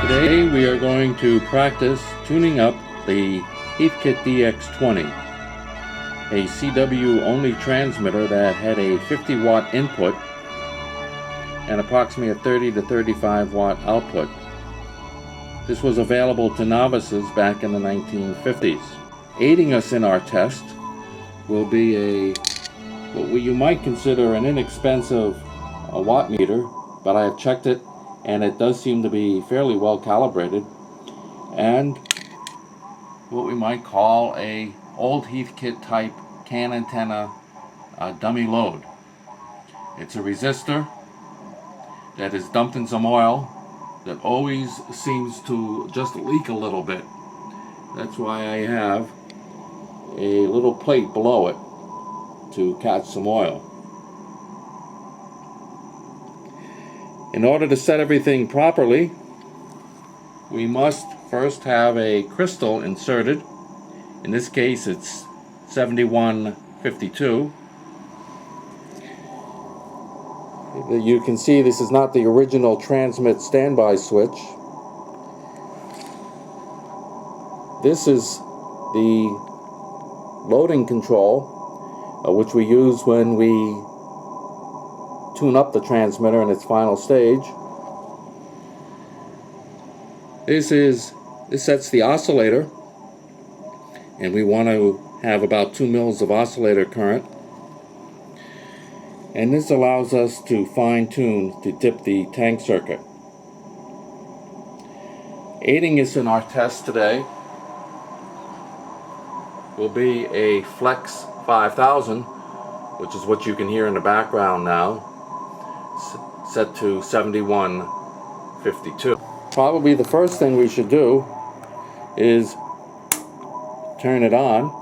Today we are going to practice tuning up the Heathkit DX-20, a CW only transmitter that had a 50 watt input and approximately a 30 to 35 watt output. This was available to novices back in the 1950s. Aiding us in our test will be what you might consider an inexpensive watt meter, but I have checked it and it does seem to be fairly well calibrated, and what we might call a old Heathkit type can antenna dummy load. It's a resistor that is dumped in some oil that always seems to just leak a little bit. That's why I have a little plate below it to catch some oil. In order to set everything properly, we must first have a crystal inserted. In this case it's 7152. You can see this is not the original transmit standby switch. This is the loading control, which we use when we tune up the transmitter in its final stage. This sets the oscillator, and we want to have about 2 mils of oscillator current. And this allows us to fine-tune to dip the tank circuit. Aiding us in our test today will be a Flex 5000, which is what you can hear in the background now, set to 7152. Probably the first thing we should do is turn it on,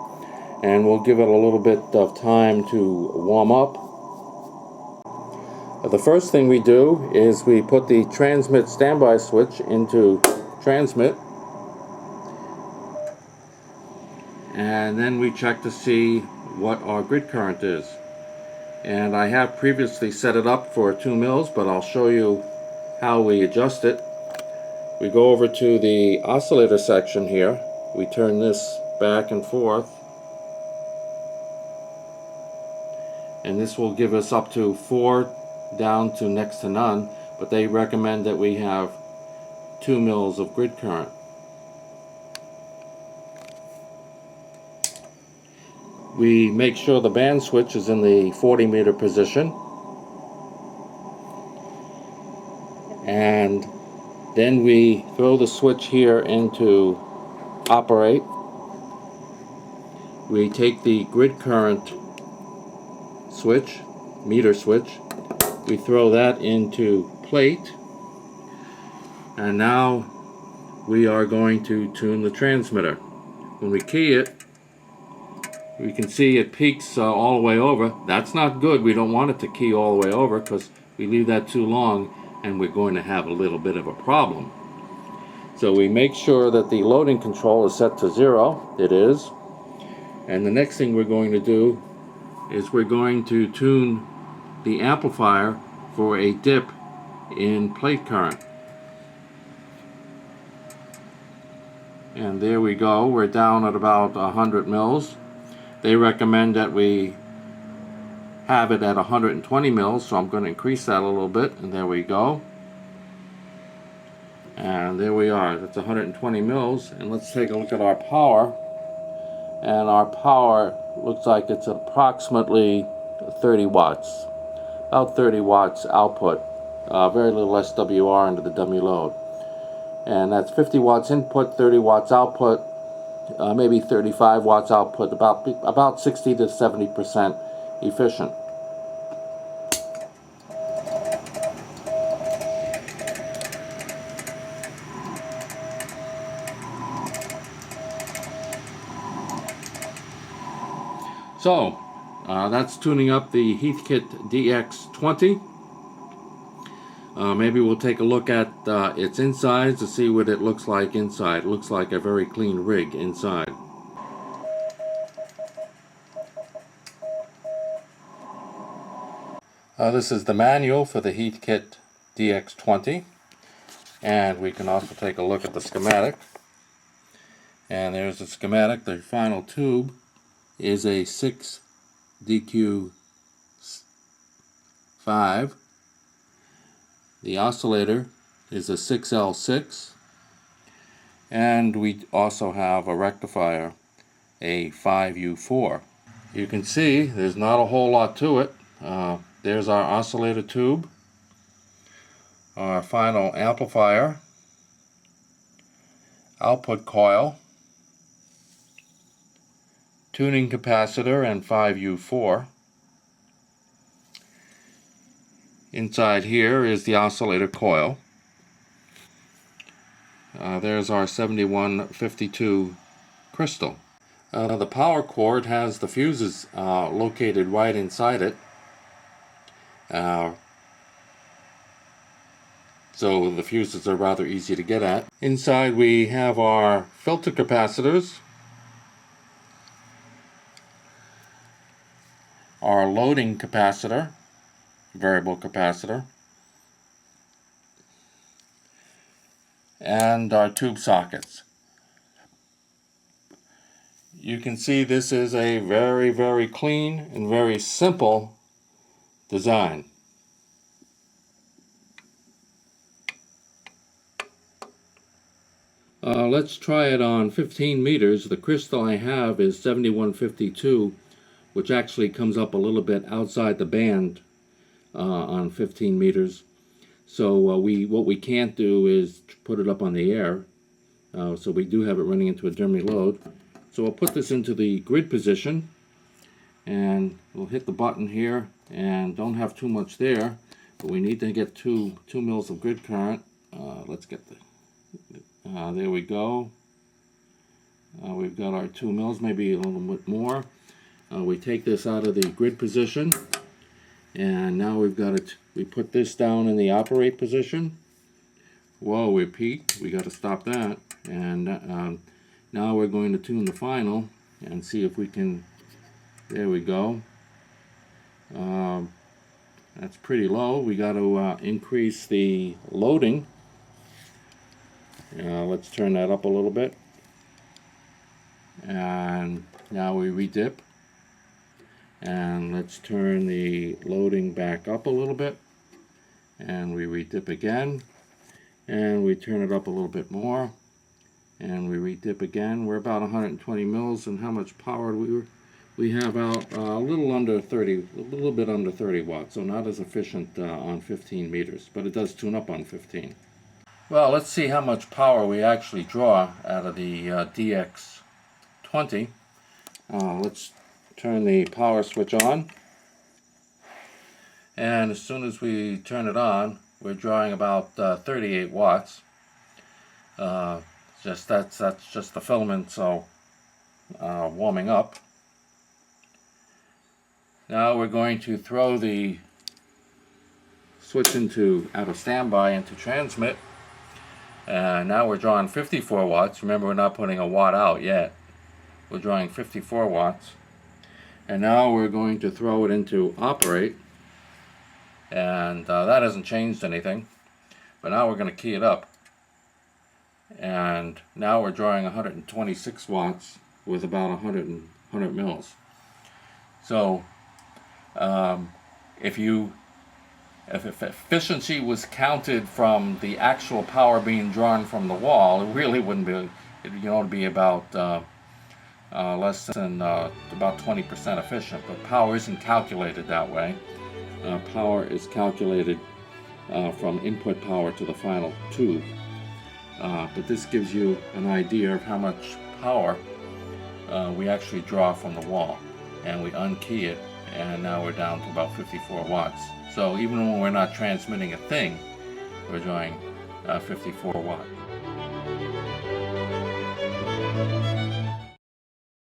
and we'll give it a little bit of time to warm up. The first thing we do is we put the transmit standby switch into transmit, and then we check to see what our grid current is. And I have previously set it up for 2 mils, but I'll show you how we adjust it. We go over to the oscillator section here. We turn this back and forth, and this will give us up to 4 down to next to none, but they recommend that we have 2 mils of grid current. We make sure the band switch is in the 40 meter position, and then we throw the switch here into operate. We take the grid current switch, meter switch, we throw that into plate, and now we are going to tune the transmitter. When we key it, we can see it peaks all the way over. That's not good. We don't want it to key all the way over, because we leave that too long and we're going to have a little bit of a problem. So we make sure that the loading control is set to 0. It is. And the next thing we're going to do is we're going to tune the amplifier for a dip in plate current. And there we go. We're down at about 100 mils. They recommend that we have it at 120 mils, so I'm going to increase that a little bit, and there we go. And there we are. That's 120 mils. And let's take a look at our power. And our power looks like it's approximately 30 watts. About 30 watts output. Very little SWR into the dummy load. And that's 50 watts input, 30 watts output, maybe 35 watts output, about 60 to 70% efficient. So that's tuning up the Heathkit DX-20. Maybe we'll take a look at its insides to see what it looks like inside. It looks like a very clean rig inside. This is the manual for the Heathkit DX-20. And we can also take a look at the schematic. And there's the schematic. The final tube is a 6DQ5. The oscillator is a 6L6. And we also have a rectifier, a 5U4. You can see there's not a whole lot to it. There's our oscillator tube, our final amplifier, output coil, tuning capacitor, and 5U4. Inside here is the oscillator coil. There's our 7152 crystal. The power cord has the fuses located right inside it. So the fuses are rather easy to get at. Inside we have our filter capacitors, our loading capacitor, variable capacitor, and our tube sockets. You can see this is a very, very clean and very simple design. Let's try it on 15 meters. The crystal I have is 7152, which actually comes up a little bit outside the band on 15 meters. So what we can't do is put it up on the air. So we do have it running into a dummy load. So I'll put this into the grid position, and we'll hit the button here, and don't have too much there, but we need to get 2 mils of grid current. Let's get there we go. We've got our 2 mils, maybe a little bit more. We take this out of the grid position, and now we've got it. We put this down in the operate position. Whoa, we peaked. We got to stop that. And now we're going to tune the final and see if we can. There we go. That's pretty low. We got to increase the loading. Let's turn that up a little bit. And now we redip. And let's turn the loading back up a little bit. And we redip again. And we turn it up a little bit more. And we redip again. We're about 120 mils, and how much power we have out? A little bit under 30 watts, so not as efficient on 15 meters, but it does tune up on 15. Well, let's see how much power we actually draw out of the DX-20. Let's turn the power switch on, and as soon as we turn it on, we're drawing about 38 watts. That's just the filament, so warming up. Now we're going to throw the switch out of standby into transmit. And now we're drawing 54 watts. Remember, we're not putting a watt out yet. We're drawing 54 watts. And now we're going to throw it into operate. And that hasn't changed anything. But now we're going to key it up. And now we're drawing 126 watts with about 100 mils. So if efficiency was counted from the actual power being drawn from the wall, it really wouldn't be. It ought to be about less than about 20% efficient. But power isn't calculated that way. Power is calculated from input power to the final tube. But this gives you an idea of how much power we actually draw from the wall. And we unkey it, and now we're down to about 54 watts. So even when we're not transmitting a thing, we're drawing 54 watts.